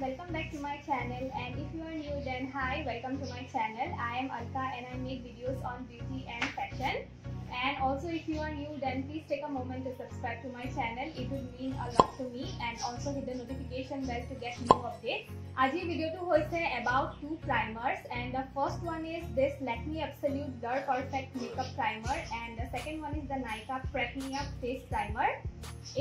welcome back to my channel, and if you are new then hi, welcome to my channel. I am Alka and I make videos on beauty and fashion. And also if you are new then please take a moment to subscribe to my channel. It would mean a lot to me, and also hit the notification bell to get new updates. Aji video to hoise about two primers, and the first one is this Lakme Absolute Blur Perfect Makeup Primer, and the second one is the Nykaa Prep Me Up Face Primer.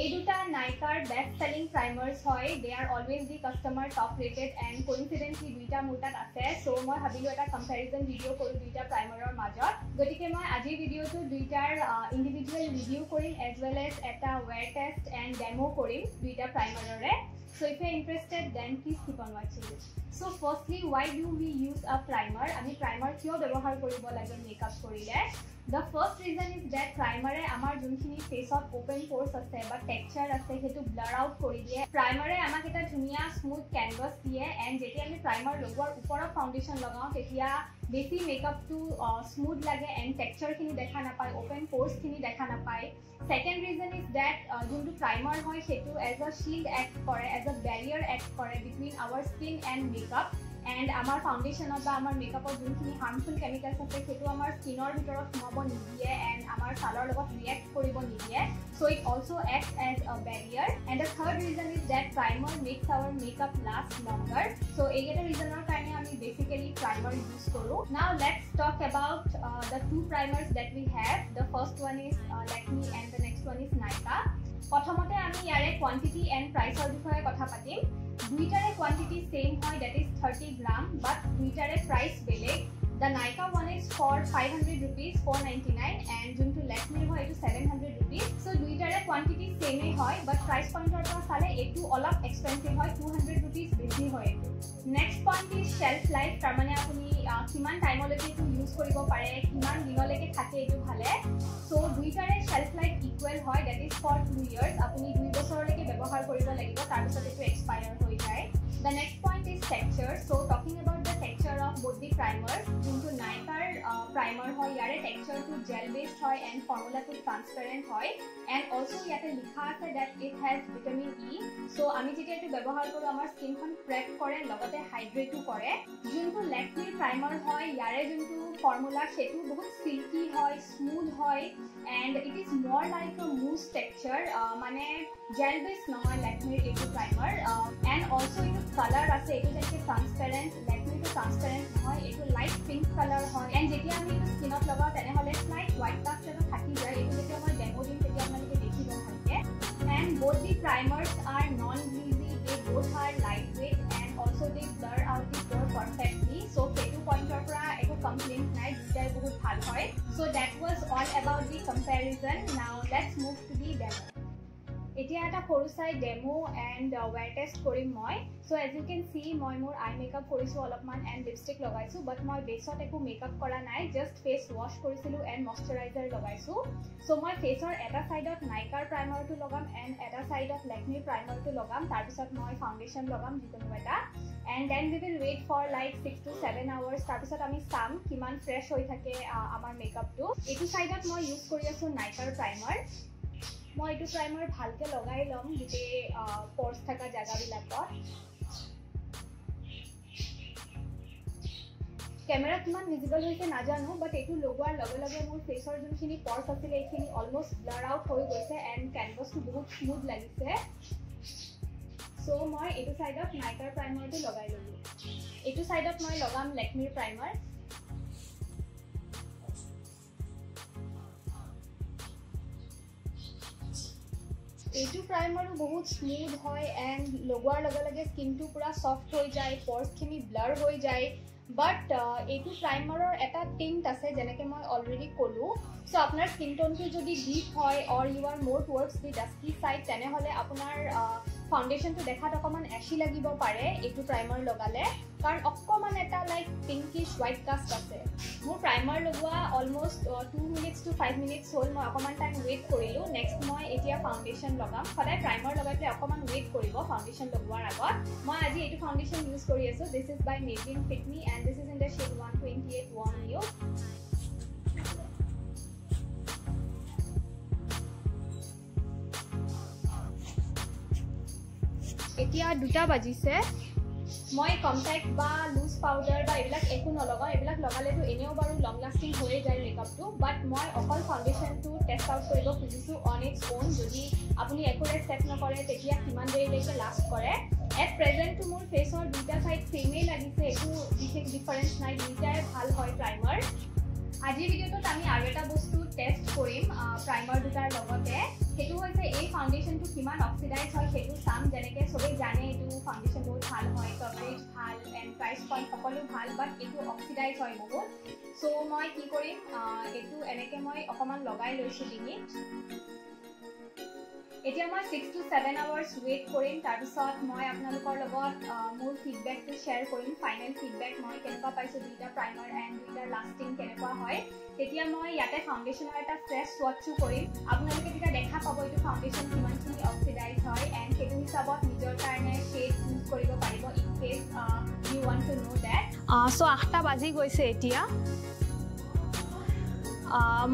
এই দুটা নাইকাৰ best selling primers হয়. They are always the customer top rated and coincidentally দুইটা মোৰ তাত আছে. So মই ভাবিলো এটা কম্পেৰিজন ভিডিঅ' কৰোঁ দুইটা প্ৰাইমাৰৰ মাজত. গতিকে মই আজিৰ ভিডিঅ'টো দুইটাৰ ইণ্ডিভিজুৱেল ৰিভিউ কৰিম এজ ৱেল এজ এটা ৱেৰ টেষ্ট এণ্ড ডেমো কৰিম দুইটা প্ৰাইমাৰৰে. So if you are interested then please keep on watching it. So firstly, why do we use a primer? Ami primer kyo ব্যবহার করিব লাগে মেকআপ করিলে? The first reason is that primer e amar junkhini face of open pores ase ba texture ase hetu blur out kori die. Primer e amak eta dhuniya smooth canvas die, and jetia ami primer logwar upor foundation lagao tetia বেছি মেকআপটো smooth লাগে and টেক্সচাৰখিনি দেখা নাপায়, open প'ৰ্ছখিনি দেখা নাপায়. Second reason is that যোনটো primer হয় সেইটো এজ আ শিল্ড এক্ট কৰে, এজ আ বেৰিয়াৰ এক্ট কৰে between our skin and makeup. And আমাৰ ফাউণ্ডেশ্যনত বা আমাৰ মেকআপত যোনখিনি হাৰ্মফুল কেমিকেলছ আছে সেইটো আমাৰ স্কিনৰ ভিতৰত সোমাব নিদিয়ে এণ্ড আমাৰ ছালৰ লগত ৰিয়েক্ট কৰিব নিদিয়ে. So it also acts as a barrier. And the third reason is that primer makes our makeup last longer. So এইটা ৰিজনৰ কাৰণে আমি basically primer use কৰো. Now let's talk about the two primers that we have. The first one is Lakme and the next one is Nykaa. প্ৰথমতে আমি ইয়াৰে quantity and priceৰ বিষয়ে কথা পাতিম. দুইটাৰে quantity same হয়, that is 30 gram, but দুইটাৰে price বেলেগ. The Nykaa one is for 500 rupees 499 and juntu Lakme hoy etu 700 rupees. So duitare quantity same hoy, but price pointer pa sale etu olop expensive hoy, 200 rupees beshi hoy etu. Next point is shelf life. Tar mane apuni kiman time leke etu use koribo pare, kiman dinoleke thake etu bhale. So duitare shelf life equal hoy, that is for 2 years. Apuni 2 বছৰ leke ব্যবহাৰ কৰিব লাগিব, তাৰ পিছত এটো expire হৈ যায়. The next point is texture. So talking about the texture of both the primers, juntu Nykaa primer hoy yare texture to gel based hoy and formula to transparent hoy, and also yate likha ase that it has vitamin E. So ami jeti etu ব্যবহার কৰো আমাৰ skin খন prep কৰে লগতে হাইড্ৰেটো কৰে. juntu Lakme primer hoy yare juntu formula setu bahut silky hoy, smooth hoy, and it is more like a mousse texture, mane gel based nohoy Lakme etu primer. And also etu color ase etu like transparent. Lakme to transparent nohoy, etu light pink color hoy, and jetia ami skinot lagao tene hole slight white cast eta thaki jay. Etu jetia moi demo din tetia apanaloke dekhibo bhalke. And both the primers are non greasy, they both are lightweight, and also they blur out the pore perfectly. So ketu pointer pora etu complaint nai, duitai bahut bhal hoy. So that was all about the comparison. Now let's move to the demo. এতিয়া এটা সৰু চাই demo and ৱেৰ test কৰিম মই. So as you কেন সি মই মোৰ eye makeup কৰিছোঁ অলপমান এণ্ড লিপষ্টিক লগাইছোঁ, বাট মই বেছত একো মেকআপ কৰা নাই, জাষ্ট ফেচ ৱাছ কৰিছিলোঁ এণ্ড মইশ্চাৰাইজাৰ লগাইছোঁ. সো মই ফেচৰ এটা ছাইডত নাইকাৰ প্ৰাইমাৰটো লগাম এণ্ড এটা ছাইডত Lakme প্ৰাইমাৰটো লগাম, তাৰপিছত মই ফাউণ্ডেশ্যন লগাম যিকোনো এটা, and then we will wait for like 6 to 7 hours. তাৰপিছত আমি চাম কিমান ফ্ৰেছ হৈ থাকে আমাৰ মেকআপটো. এইটো ছাইডত মই ইউজ কৰি আছোঁ নাইকাৰ প্ৰাইমাৰ. মই এইটো প্ৰাইমাৰ ভালকে লগাই ল'ম গোটেই পৰ্ছ থকা জাগাবিলাকত. কেমেৰা কিমান ভিজিবল হৈছে নাজানো, বাট এইটো লগোৱাৰ লগে লগে মোৰ ফেচৰ যোনখিনি পৰ্ছ আছিলে এইখিনি অলমষ্ট ব্লাৰ আউট হৈ গৈছে এণ্ড কেনভাছটো বহুত স্মুথ লাগিছে. সো মই এইটো ছাইডত নাইকাৰ প্ৰাইমাৰটো লগাই ল'লোঁ. এইটো ছাইডত মই লগাম Lakme প্ৰাইমাৰ. এইটো প্ৰাইমাৰো বহুত স্মুথ হয় এণ্ড লগোৱাৰ লগে লগে স্কিনটো পুৰা ছফ্ট হৈ যায়, পৰ্ছখিনি ব্লাৰ হৈ যায়. বাট এইটো প্ৰাইমাৰৰ এটা টিণ্ট আছে যেনেকৈ মই অলৰেডি ক'লোঁ. সো আপোনাৰ স্কিন টোনটো যদি ডিপ হয় অৰ ইউ আৰ মোৰ টুৱাৰ্ডছ দি ডাস্কি ছাইড, তেনেহ'লে আপোনাৰ ফাউণ্ডেশ্যনটো দেখাত অকণমান এচি লাগিব পাৰে এইটো প্ৰাইমাৰ লগালে, কাৰণ অকণমান এটা লাইক পিংকিছ হোৱাইট কাষ্ট আছে. মোৰ প্ৰাইমাৰ লগোৱা অলমষ্ট 2 minutes to 5 minutes হ'ল. মই অকণমান টাইম ৱেইট কৰিলোঁ. নেক্সট মই এতিয়া ফাউণ্ডেশ্যন লগাম. সদায় প্ৰাইমাৰ লগাই পেলাই অকণমান ৱেইট কৰিব ফাউণ্ডেশ্যন লগোৱাৰ আগত. মই আজি এইটো ফাউণ্ডেশ্যন ইউজ কৰি আছোঁ. This is by Maybelline Fit Me and this is in the shade 128 Warm Nude. এতিয়া 2টা বাজিছে মই কম্পেক্ট বা লুজ পাউডাৰ বা এইবিলাক একো নলগাওঁ এইবিলাক লগালেতো এনেও বাৰু লং লাষ্টিং হৈয়ে যায় মেকআপটো বাট মই অকল ফাউণ্ডেশ্যনটো টেষ্ট আউট কৰিব খুজিছোঁ অন ইটছ ওন যদি আপুনি একুৰেট ছেট নকৰে তেতিয়া কিমান দেৰিলৈকে লাষ্ট কৰে এট প্ৰেজেণ্টটো মোৰ ফেচৰ দুটা ছাইড ছেমেই লাগিছে একো বিশেষ ডিফাৰেঞ্চ নাই দুইটাই ভাল হয় প্ৰাইমাৰ আজিৰ ভিডিঅ'টোত আমি আৰু এটা বস্তু টেষ্ট কৰিম প্ৰাইমাৰ দুটাৰ লগতে সেইটো হৈছে এই ফাউণ্ডেশ্যনটো কিমান অক্সিডাইজ হয় সেইটো চাম যেনেকৈ চবেই জানে এইটো ফাউণ্ডেশ্যন বহুত ভাল হয় কভাৰেজ ভাল এণ্ড প্ৰাইচ পইণ্ট সকলো ভাল বাট এইটো অক্সিডাইজ হয় বহুত চ' মই কি কৰিম এইটো এনেকৈ মই অকণমান লগাই লৈছোঁ ডিঙিত এতিয়া মই 6 to 7 hours ৱেইট কৰিম তাৰপিছত মই আপোনালোকৰ লগত মোৰ ফিডবেকটো শ্বেয়াৰ কৰিম ফাইনেল ফিডবেক মই কেনেকুৱা পাইছোঁ দুইটা প্ৰাইমাৰ এণ্ড দুইটা লাষ্টিং কেনেকুৱা হয় তেতিয়া মই ইয়াতে ফাউণ্ডেশ্যনৰ এটা ফ্ৰেছ স্বটছো কৰিম আপোনালোকে তেতিয়া দেখা পাব এইটো ফাউণ্ডেশ্যন কিমানখিনি অক্সিডাইজ হয় এণ্ড সেইটো হিচাপত নিজৰ কাৰণে শ্বেড ইউজ কৰিব পাৰিব in case you want to know' ডেট চ' 8টা বাজি গৈছে এতিয়া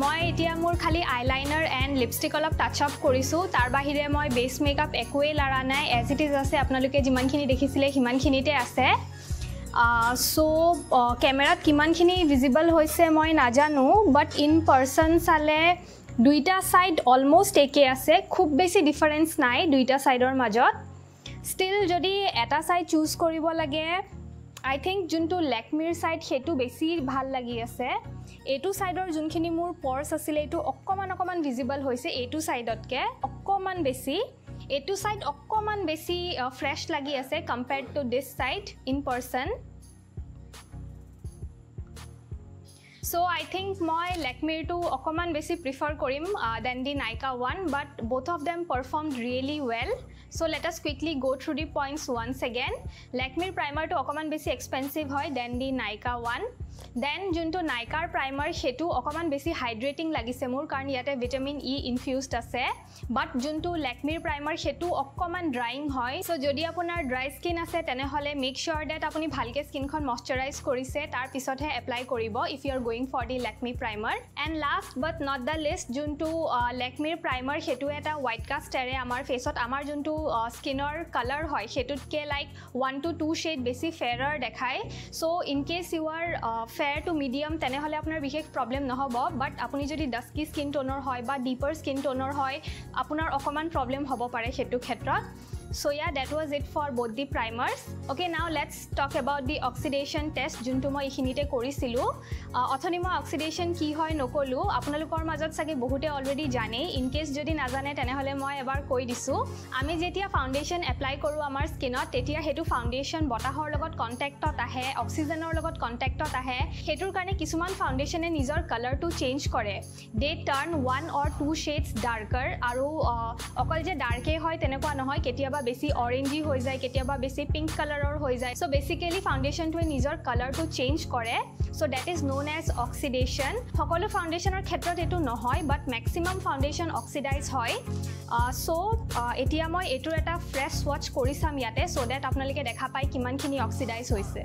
মই এতিয়া মোৰ খালি আইলাইনাৰ এণ্ড লিপষ্টিক অলপ টাচ আপ কৰিছোঁ তাৰ বাহিৰে মই বেছ মেকআপ একোৱেই লৰা নাই এজ ইট ইজ আছে আপোনালোকে যিমানখিনি দেখিছিলে সিমানখিনিতে আছে চ' কেমেৰাত কিমানখিনি ভিজিবল হৈছে মই নাজানো বাট ইন পাৰ্চন চালে দুইটা ছাইড অলমষ্ট একে আছে খুব বেছি ডিফাৰেঞ্চ নাই দুইটা ছাইডৰ মাজত ষ্টিল যদি এটা ছাইড চুজ কৰিব লাগে আই থিংক যোনটো লেকমিৰ ছাইড সেইটো বেছি ভাল লাগি আছে এইটো ছাইডৰ যোনখিনি মোৰ পৰ্চ আছিলে এইটো অকণমান ভিজিবল হৈছে এইটো ছাইডতকৈ অকণমান বেছি এইটো ছাইড অকণমান বেছি ফ্ৰেছ লাগি আছে compared to this side in person so' I think মই লেকমিৰটো অকণমান বেছি প্ৰিফাৰ কৰিম then the Nykaa one but both of them performed really well so let us quickly go through the points once again Lakme primer to অকমান বেছি expensive হয় than the Nykaa one then যোনটো নাইকাৰ প্ৰাইমাৰ হেতু অকমান বেছি hydrating লাগিছে মোৰ কাৰণ ইয়াতে ভিটামিন ই ইনফিউজড আছে বাট যোনটো লেকমিৰ প্ৰাইমাৰ হেতু অকমান ড্ৰাইং হয় সো যদি আপোনাৰ ড্ৰাই স্কিন আছে তেনেহলে মেক শিওৰ দ্যাট আপুনি ভালকে স্কিনখন ময়শ্চাৰাইজ কৰিছে তাৰ পিছতহে এপ্লাই কৰিব if you are going for the Lakme primer and last but not the least যোনটো লেকমিৰ প্ৰাইমাৰ হেতু এটা হোৱাইট কাষ্ট এৰে আমাৰ ফেচত আমাৰ যোনটো স্কিনৰ কালাৰ হয় হেতুতকে লাইক 1 to 2 শেড বেছি ফেয়াৰৰ দেখায় so in case you are fair to medium তেনেহলে আপোনাৰ বিশেষ প্ৰবলেম নহব বাট আপুনি যদি ডাস্কি স্কিন টোনৰ হয় বা ডিপাৰ স্কিন টোনৰ হয় আপোনাৰ অকমান প্ৰবলেম হ'ব পাৰে হেতু ক্ষেত্ৰত So yeah, that was it for both the primers. Okay, now let's talk about the oxidation test. Juntu moi ikhinite korisilu. Othoni moi oxidation ki hoy nokolu. Apnalokor majot sage bohute already jane. In case jodi najane tenehole moi ebar koi disu. Ami jetia foundation apply koru amar skinot tetia hetu foundation botahor logot contact ot ahe, oxygenor logot contact ot ahe. Hetur karone kisuman foundation e nijor color to change kore. They turn 1 or 2 shades darker aru okol je dark e hoy tenekwa nohoy ketia বেছি অৰেঞ্জি হৈ যায় কেতিয়াবা বেছি pink কালাৰৰ হৈ যায় so basically ফাউন্ডেশনটোৱে নিজৰ কালাৰটো চেঞ্জ কৰে so that is known as oxidation সকলো ফাউন্ডেশনৰ ক্ষেত্ৰত এটো নহয় বাট ম্যাক্সিমাম ফাউন্ডেশন অক্সিডাইজ হয় সো এতিয়া মই এটোৰ এটা ফ্ৰেছ ওয়াচ কৰি চাম ইয়াতে সো দ্যাট আপোনালোকে দেখা পায় কিমানখিনি অক্সিডাইজ হৈছে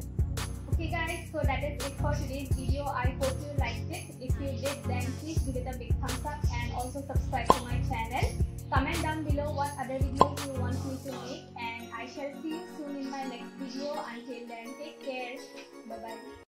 Okay guys, so that is it for today's video. I hope you liked it. If you did, then please give it a big thumbs up and also subscribe to my channel. Comment down below what other videos you want me to make and I shall see you soon in my next video. Until then,